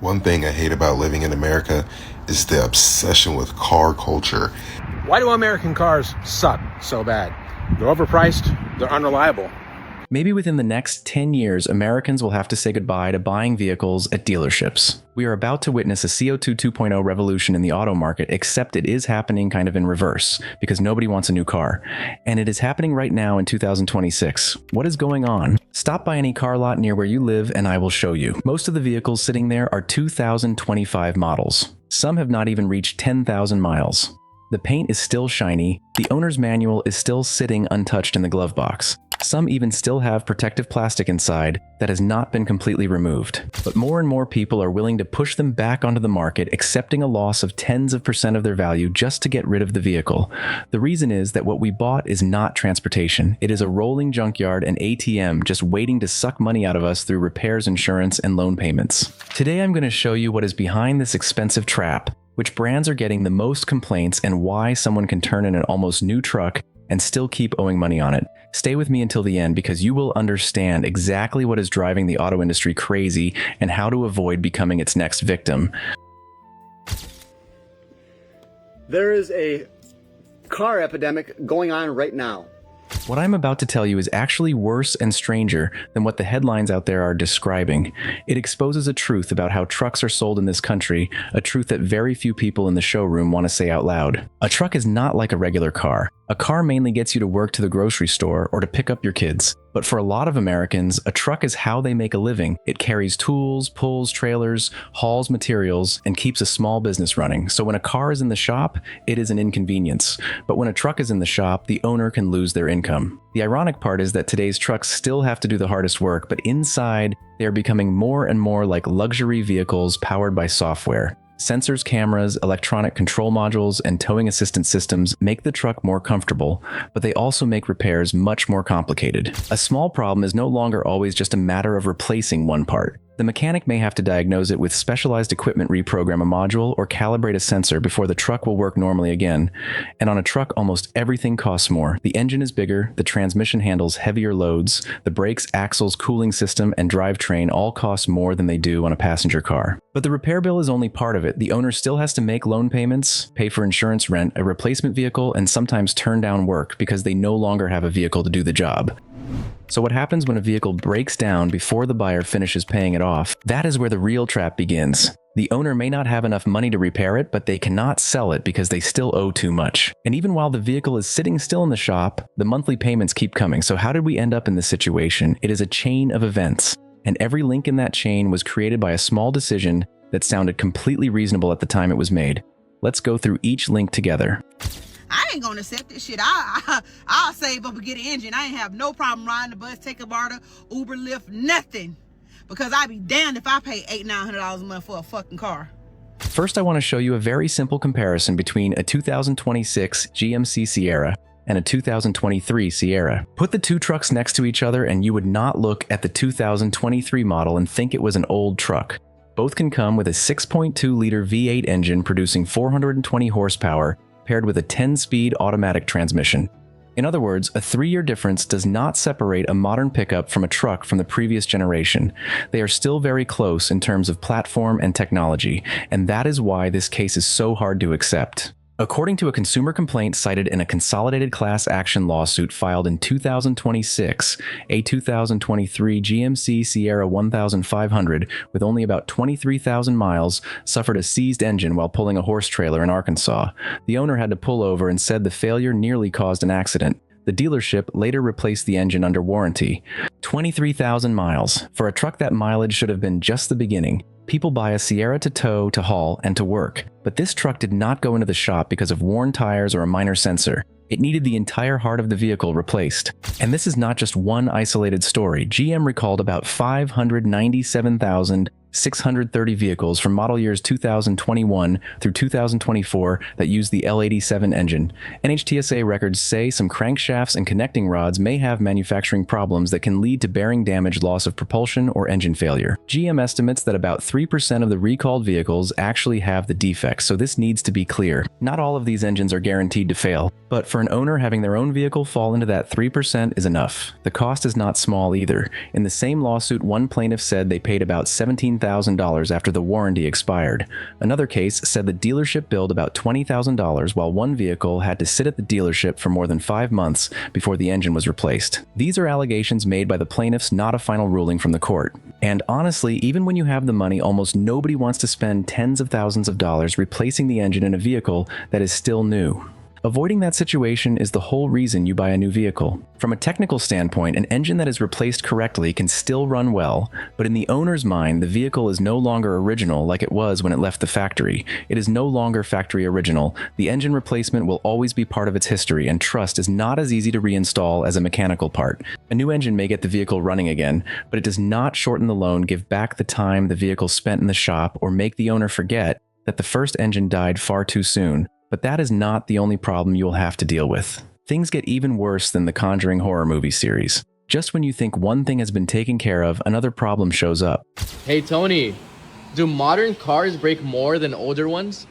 One thing I hate about living in America is the obsession with car culture. Why do American cars suck so bad? They're overpriced, they're unreliable. Maybe within the next 10 years, Americans will have to say goodbye to buying vehicles at dealerships. We are about to witness a CO2 2.0 revolution in the auto market, except it is happening kind of in reverse, because nobody wants a new car. And it is happening right now in 2026. What is going on? Stop by any car lot near where you live and I will show you. Most of the vehicles sitting there are 2025 models. Some have not even reached 10,000 miles. The paint is still shiny, the owner's manual is still sitting untouched in the glove box. Some even still have protective plastic inside that has not been completely removed. But more and more people are willing to push them back onto the market, accepting a loss of tens of % of their value just to get rid of the vehicle. The reason is that what we bought is not transportation. It is a rolling junkyard and ATM just waiting to suck money out of us through repairs, insurance, and loan payments. Today I'm going to show you what is behind this expensive trap, which brands are getting the most complaints, and why someone can turn in an almost new truck and still keep owing money on it. Stay with me until the end because you will understand exactly what is driving the auto industry crazy and how to avoid becoming its next victim. There is a car epidemic going on right now. What I'm about to tell you is actually worse and stranger than what the headlines out there are describing. It exposes a truth about how trucks are sold in this country, a truth that very few people in the showroom want to say out loud. A truck is not like a regular car. A car mainly gets you to work to the grocery store or to pick up your kids. But for a lot of Americans, a truck is how they make a living. It carries tools, pulls trailers, hauls materials, and keeps a small business running. So when a car is in the shop, it is an inconvenience. But when a truck is in the shop, the owner can lose their income. The ironic part is that today's trucks still have to do the hardest work, but inside, they are becoming more and more like luxury vehicles powered by software. Sensors, cameras, electronic control modules, and towing assistance systems make the truck more comfortable, but they also make repairs much more complicated. A small problem is no longer always just a matter of replacing one part. The mechanic may have to diagnose it with specialized equipment, reprogram a module, or calibrate a sensor before the truck will work normally again. And on a truck, almost everything costs more. The engine is bigger, the transmission handles heavier loads, the brakes, axles, cooling system, and drivetrain all cost more than they do on a passenger car. But the repair bill is only part of it. The owner still has to make loan payments, pay for insurance, rent a replacement vehicle, and sometimes turn down work because they no longer have a vehicle to do the job. So what happens when a vehicle breaks down before the buyer finishes paying it off? That is where the real trap begins. The owner may not have enough money to repair it, but they cannot sell it because they still owe too much. And even while the vehicle is sitting still in the shop, the monthly payments keep coming. So how did we end up in this situation? It is a chain of events. And every link in that chain was created by a small decision that sounded completely reasonable at the time it was made. Let's go through each link together. I ain't gonna accept this shit. I'll save up and get an engine. I ain't have no problem riding the bus, take a barter, Uber, Lyft, nothing. Because I'd be damned if I pay $800-900 a month for a fucking car. First, I want to show you a very simple comparison between a 2026 GMC Sierra and a 2023 Sierra. Put the two trucks next to each other and you would not look at the 2023 model and think it was an old truck. Both can come with a 6.2-liter V8 engine producing 420 horsepower paired with a 10-speed automatic transmission. In other words, a 3-year difference does not separate a modern pickup from a truck from the previous generation. They are still very close in terms of platform and technology, and that is why this case is so hard to accept. According to a consumer complaint cited in a consolidated class action lawsuit filed in 2026, a 2023 GMC Sierra 1500 with only about 23,000 miles suffered a seized engine while pulling a horse trailer in Arkansas. The owner had to pull over and said the failure nearly caused an accident. The dealership later replaced the engine under warranty. 23,000 miles. For a truck, that mileage should have been just the beginning. People buy a Sierra to tow, to haul, and to work. But this truck did not go into the shop because of worn tires or a minor sensor. It needed the entire heart of the vehicle replaced. And this is not just one isolated story. GM recalled about 597,630 vehicles from model years 2021 through 2024 that use the L87 engine. NHTSA records say some crankshafts and connecting rods may have manufacturing problems that can lead to bearing damage, loss of propulsion, or engine failure. GM estimates that about 3% of the recalled vehicles actually have the defects, so this needs to be clear. Not all of these engines are guaranteed to fail, but for an owner, having their own vehicle fall into that 3% is enough. The cost is not small either. In the same lawsuit, one plaintiff said they paid about $17,000 $1,000 after the warranty expired. Another case said the dealership billed about $20,000 while one vehicle had to sit at the dealership for more than 5 months before the engine was replaced. These are allegations made by the plaintiffs, not a final ruling from the court. And honestly, even when you have the money, almost nobody wants to spend tens of thousands of dollars replacing the engine in a vehicle that is still new. Avoiding that situation is the whole reason you buy a new vehicle. From a technical standpoint, an engine that is replaced correctly can still run well, but in the owner's mind, the vehicle is no longer original like it was when it left the factory. It is no longer factory original. The engine replacement will always be part of its history, and trust is not as easy to reinstall as a mechanical part. A new engine may get the vehicle running again, but it does not shorten the loan, give back the time the vehicle spent in the shop, or make the owner forget that the first engine died far too soon. But that is not the only problem you will have to deal with. Things get even worse than the Conjuring horror movie series. Just when you think one thing has been taken care of, another problem shows up. Hey Tony, do modern cars break more than older ones?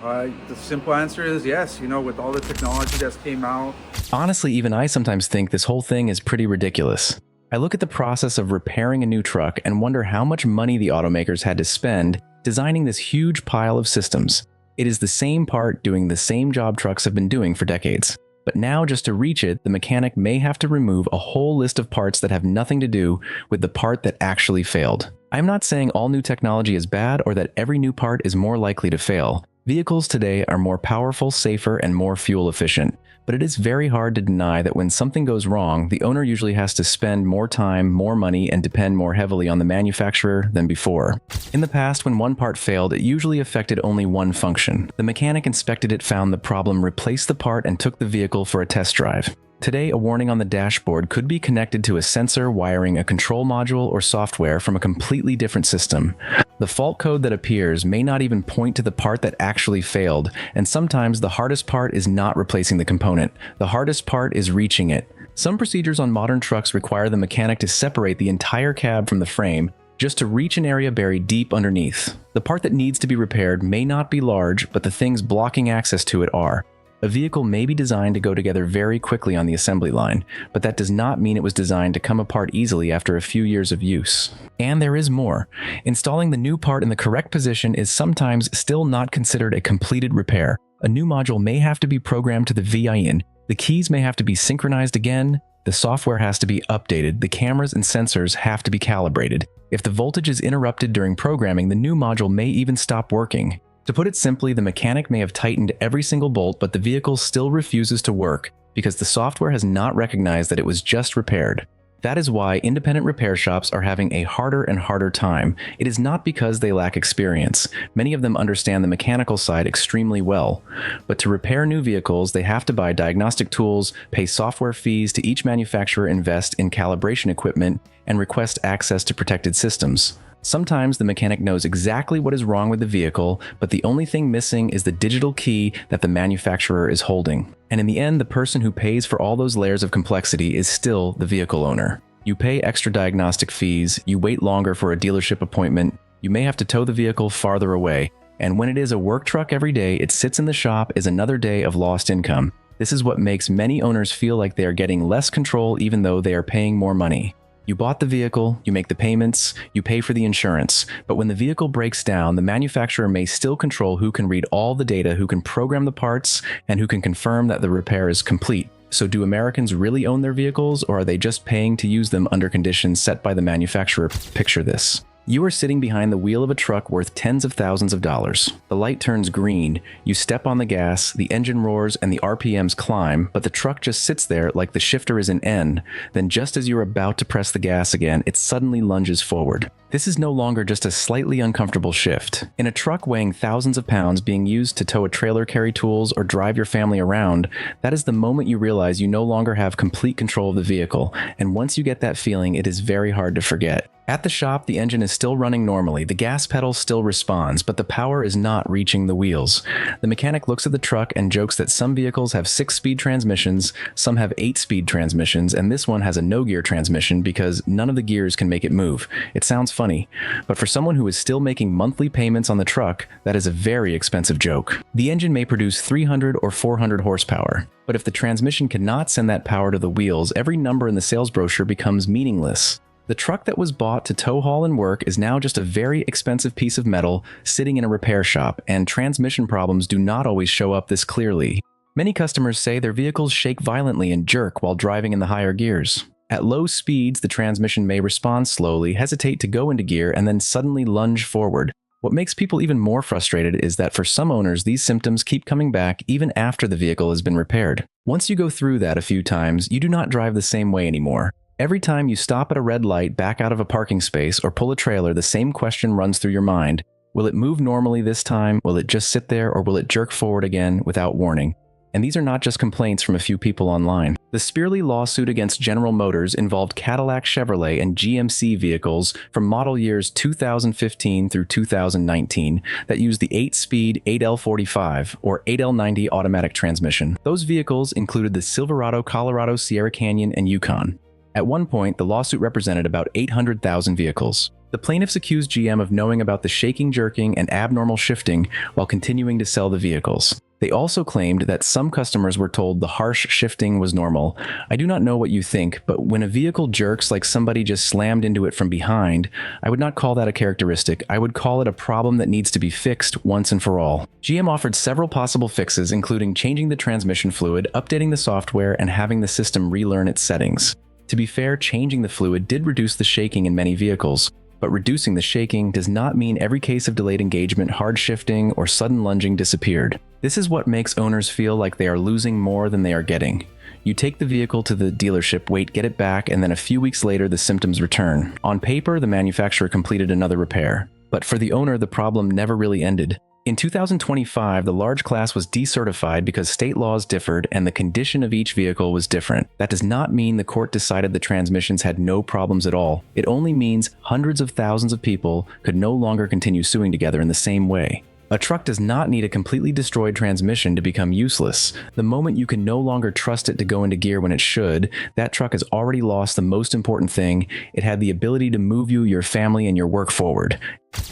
The simple answer is yes. With all the technology that's came out. Honestly, even I sometimes think this whole thing is pretty ridiculous. I look at the process of repairing a new truck and wonder how much money the automakers had to spend designing this huge pile of systems. It is the same part doing the same job trucks have been doing for decades. But now, just to reach it, the mechanic may have to remove a whole list of parts that have nothing to do with the part that actually failed. I'm not saying all new technology is bad or that every new part is more likely to fail. Vehicles today are more powerful, safer, and more fuel efficient. But it is very hard to deny that when something goes wrong, the owner usually has to spend more time, more money, and depend more heavily on the manufacturer than before. In the past, when one part failed, it usually affected only one function. The mechanic inspected it, found the problem, replaced the part, and took the vehicle for a test drive. Today, a warning on the dashboard could be connected to a sensor wiring a control module or software from a completely different system. The fault code that appears may not even point to the part that actually failed, and sometimes the hardest part is not replacing the component. The hardest part is reaching it. Some procedures on modern trucks require the mechanic to separate the entire cab from the frame just to reach an area buried deep underneath. The part that needs to be repaired may not be large, but the things blocking access to it are. A vehicle may be designed to go together very quickly on the assembly line, but that does not mean it was designed to come apart easily after a few years of use. And there is more. Installing the new part in the correct position is sometimes still not considered a completed repair. A new module may have to be programmed to the VIN, the keys may have to be synchronized again, the software has to be updated, the cameras and sensors have to be calibrated. If the voltage is interrupted during programming, the new module may even stop working. To put it simply, the mechanic may have tightened every single bolt, but the vehicle still refuses to work because the software has not recognized that it was just repaired. That is why independent repair shops are having a harder and harder time. It is not because they lack experience. Many of them understand the mechanical side extremely well. But to repair new vehicles, they have to buy diagnostic tools, pay software fees to each manufacturer, invest in calibration equipment, and request access to protected systems. Sometimes the mechanic knows exactly what is wrong with the vehicle, but the only thing missing is the digital key that the manufacturer is holding. And in the end, the person who pays for all those layers of complexity is still the vehicle owner. You pay extra diagnostic fees, you wait longer for a dealership appointment, you may have to tow the vehicle farther away, and when it is a work truck every day, it sits in the shop is another day of lost income. This is what makes many owners feel like they are getting less control even though they are paying more money. You bought the vehicle, you make the payments, you pay for the insurance, but when the vehicle breaks down, the manufacturer may still control who can read all the data, who can program the parts, and who can confirm that the repair is complete. So do Americans really own their vehicles, or are they just paying to use them under conditions set by the manufacturer? Picture this. You are sitting behind the wheel of a truck worth tens of thousands of dollars. The light turns green, you step on the gas, the engine roars, and the RPMs climb, but the truck just sits there like the shifter is in N. Then just as you're about to press the gas again, it suddenly lunges forward. This is no longer just a slightly uncomfortable shift. In a truck weighing thousands of pounds being used to tow a trailer, carry tools, or drive your family around, that is the moment you realize you no longer have complete control of the vehicle, and once you get that feeling, it is very hard to forget. At the shop, the engine is still running normally, the gas pedal still responds, but the power is not reaching the wheels. The mechanic looks at the truck and jokes that some vehicles have 6-speed transmissions, some have 8-speed transmissions, and this one has a no-gear transmission because none of the gears can make it move. It sounds funny, but for someone who is still making monthly payments on the truck, that is a very expensive joke. The engine may produce 300 or 400 horsepower, but if the transmission cannot send that power to the wheels, every number in the sales brochure becomes meaningless. The truck that was bought to tow haul and work is now just a very expensive piece of metal sitting in a repair shop, and transmission problems do not always show up this clearly. Many customers say their vehicles shake violently and jerk while driving in the higher gears. At low speeds, the transmission may respond slowly, hesitate to go into gear, and then suddenly lunge forward. What makes people even more frustrated is that for some owners, these symptoms keep coming back even after the vehicle has been repaired. Once you go through that a few times, you do not drive the same way anymore. Every time you stop at a red light, back out of a parking space, or pull a trailer, the same question runs through your mind. Will it move normally this time? Will it just sit there, or will it jerk forward again without warning? And these are not just complaints from a few people online. The Spearley lawsuit against General Motors involved Cadillac, Chevrolet, and GMC vehicles from model years 2015 through 2019 that used the 8-speed 8L45 or 8L90 automatic transmission. Those vehicles included the Silverado, Colorado, Sierra Canyon, and Yukon. At one point, the lawsuit represented about 800,000 vehicles. The plaintiffs accused GM of knowing about the shaking, jerking, and abnormal shifting while continuing to sell the vehicles. They also claimed that some customers were told the harsh shifting was normal. I do not know what you think, but when a vehicle jerks like somebody just slammed into it from behind, I would not call that a characteristic. I would call it a problem that needs to be fixed once and for all. GM offered several possible fixes, including changing the transmission fluid, updating the software, and having the system relearn its settings. To be fair, changing the fluid did reduce the shaking in many vehicles, but reducing the shaking does not mean every case of delayed engagement, hard shifting, or sudden lunging disappeared. This is what makes owners feel like they are losing more than they are getting. You take the vehicle to the dealership, wait, get it back, and then a few weeks later the symptoms return. On paper, the manufacturer completed another repair. But for the owner, the problem never really ended. In 2025, the large class was decertified because state laws differed and the condition of each vehicle was different. That does not mean the court decided the transmissions had no problems at all. It only means hundreds of thousands of people could no longer continue suing together in the same way. A truck does not need a completely destroyed transmission to become useless. The moment you can no longer trust it to go into gear when it should, that truck has already lost the most important thing. It had the ability to move you, your family, and your work forward.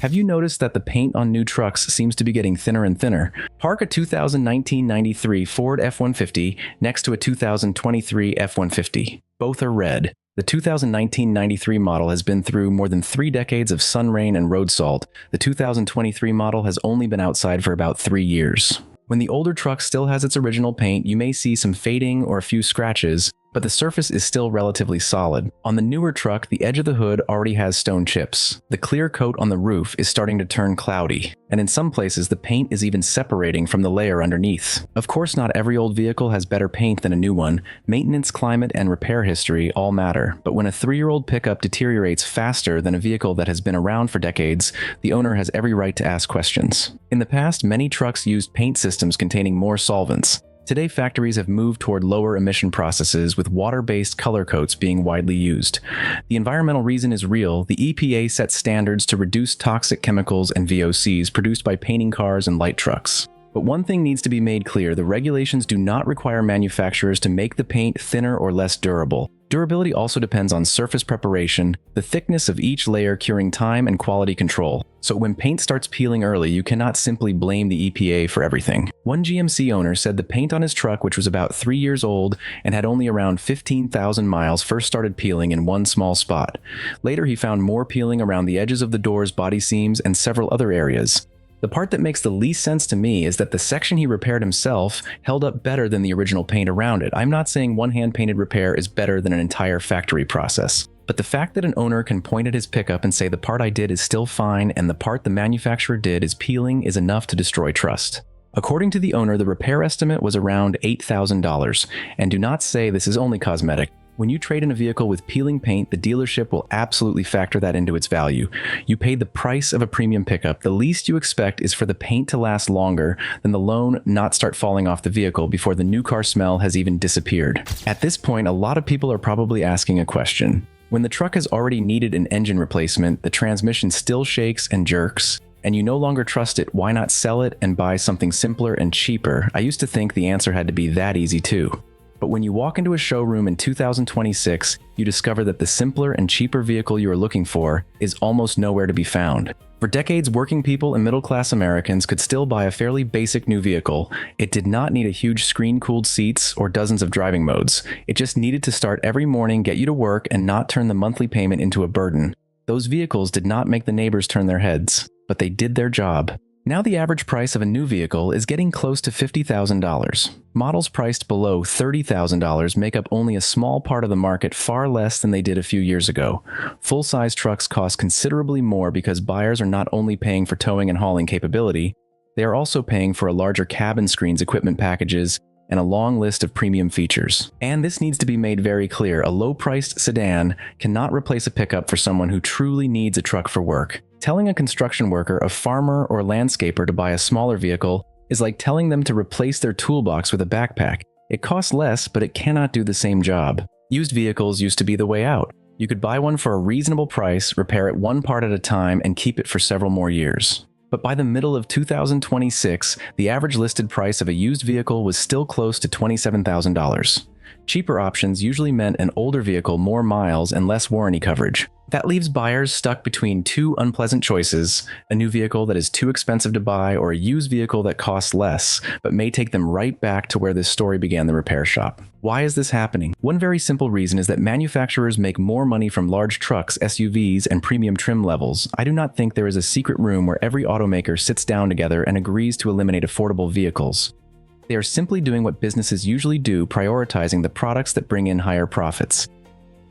Have you noticed that the paint on new trucks seems to be getting thinner and thinner? Park a 2019-93 Ford F-150 next to a 2023 F-150. Both are red. The 2019-93 model has been through more than 3 decades of sun, rain, and road salt. The 2023 model has only been outside for about 3 years. When the older truck still has its original paint, you may see some fading or a few scratches, but the surface is still relatively solid. On the newer truck, the edge of the hood already has stone chips. The clear coat on the roof is starting to turn cloudy, and in some places the paint is even separating from the layer underneath. Of course, not every old vehicle has better paint than a new one. Maintenance, climate, and repair history all matter, but when a 3-year-old pickup deteriorates faster than a vehicle that has been around for decades, the owner has every right to ask questions. In the past, many trucks used paint systems containing more solvents. Today, factories have moved toward lower emission processes with water-based color coats being widely used. The environmental reason is real. The EPA sets standards to reduce toxic chemicals and VOCs produced by painting cars and light trucks. But one thing needs to be made clear: the regulations do not require manufacturers to make the paint thinner or less durable. Durability also depends on surface preparation, the thickness of each layer, curing time, and quality control. So when paint starts peeling early, you cannot simply blame the EPA for everything. One GMC owner said the paint on his truck, which was about 3 years old and had only around 15,000 miles, first started peeling in one small spot. Later, he found more peeling around the edges of the doors, body seams, and several other areas. The part that makes the least sense to me is that the section he repaired himself held up better than the original paint around it. I'm not saying one hand-painted repair is better than an entire factory process, but the fact that an owner can point at his pickup and say the part I did is still fine and the part the manufacturer did is peeling is enough to destroy trust. According to the owner, the repair estimate was around $8,000, and do not say this is only cosmetic. When you trade in a vehicle with peeling paint, the dealership will absolutely factor that into its value. You paid the price of a premium pickup. The least you expect is for the paint to last longer than the loan not start falling off the vehicle before the new car smell has even disappeared. At this point, a lot of people are probably asking a question. When the truck has already needed an engine replacement, the transmission still shakes and jerks, and you no longer trust it, why not sell it and buy something simpler and cheaper? I used to think the answer had to be that easy too. But when you walk into a showroom in 2026, you discover that the simpler and cheaper vehicle you are looking for is almost nowhere to be found. For decades, working people and middle-class Americans could still buy a fairly basic new vehicle. It did not need a huge screen-cooled seats or dozens of driving modes. It just needed to start every morning, get you to work, and not turn the monthly payment into a burden. Those vehicles did not make the neighbors turn their heads, but they did their job. Now the average price of a new vehicle is getting close to $50,000. Models priced below $30,000 make up only a small part of the market, far less than they did a few years ago. Full-size trucks cost considerably more because buyers are not only paying for towing and hauling capability, they are also paying for a larger cabin screens, equipment packages, and a long list of premium features. And this needs to be made very clear: a low-priced sedan cannot replace a pickup for someone who truly needs a truck for work. Telling a construction worker, a farmer, or landscaper to buy a smaller vehicle is like telling them to replace their toolbox with a backpack. It costs less, but it cannot do the same job. Used vehicles used to be the way out. You could buy one for a reasonable price, repair it one part at a time, and keep it for several more years. But by the middle of 2026, the average listed price of a used vehicle was still close to $27,000. Cheaper options usually meant an older vehicle, more miles, and less warranty coverage. That leaves buyers stuck between two unpleasant choices: a new vehicle that is too expensive to buy, or a used vehicle that costs less, but may take them right back to where this story began, the repair shop. Why is this happening? One very simple reason is that manufacturers make more money from large trucks, SUVs, and premium trim levels. I do not think there is a secret room where every automaker sits down together and agrees to eliminate affordable vehicles. They are simply doing what businesses usually do, prioritizing the products that bring in higher profits.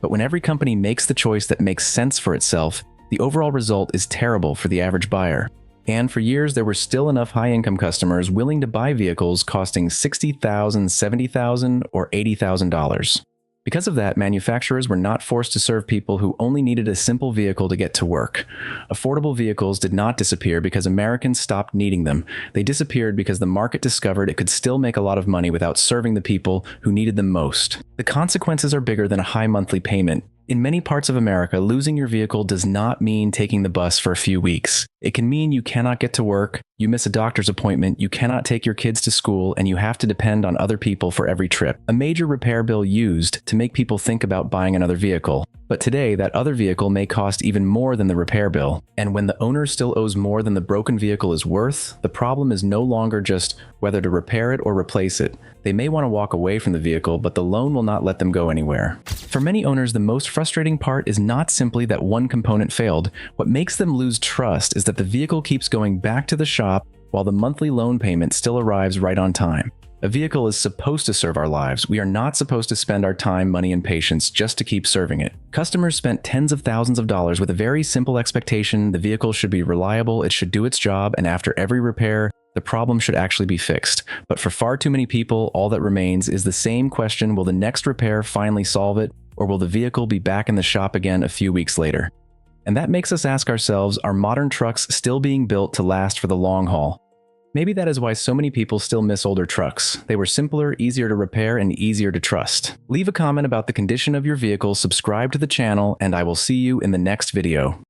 But when every company makes the choice that makes sense for itself, the overall result is terrible for the average buyer. And for years, there were still enough high-income customers willing to buy vehicles costing $60,000, $70,000, or $80,000. Because of that, manufacturers were not forced to serve people who only needed a simple vehicle to get to work. Affordable vehicles did not disappear because Americans stopped needing them. They disappeared because the market discovered it could still make a lot of money without serving the people who needed them most. The consequences are bigger than a high monthly payment. In many parts of America, losing your vehicle does not mean taking the bus for a few weeks. It can mean you cannot get to work, you miss a doctor's appointment, you cannot take your kids to school, and you have to depend on other people for every trip. A major repair bill used to make people think about buying another vehicle. But today, that other vehicle may cost even more than the repair bill. And when the owner still owes more than the broken vehicle is worth, the problem is no longer just whether to repair it or replace it. They may want to walk away from the vehicle, but the loan will not let them go anywhere. For many owners, the most frustrating part is not simply that one component failed. What makes them lose trust is that the vehicle keeps going back to the shop while the monthly loan payment still arrives right on time. A vehicle is supposed to serve our lives. We are not supposed to spend our time, money, and patience just to keep serving it. Customers spent tens of thousands of dollars with a very simple expectation: the vehicle should be reliable, it should do its job, and after every repair, the problem should actually be fixed. But for far too many people, all that remains is the same question: will the next repair finally solve it, or will the vehicle be back in the shop again a few weeks later? And that makes us ask ourselves, are modern trucks still being built to last for the long haul? Maybe that is why so many people still miss older trucks. They were simpler, easier to repair, and easier to trust. Leave a comment about the condition of your vehicle, subscribe to the channel, and I will see you in the next video.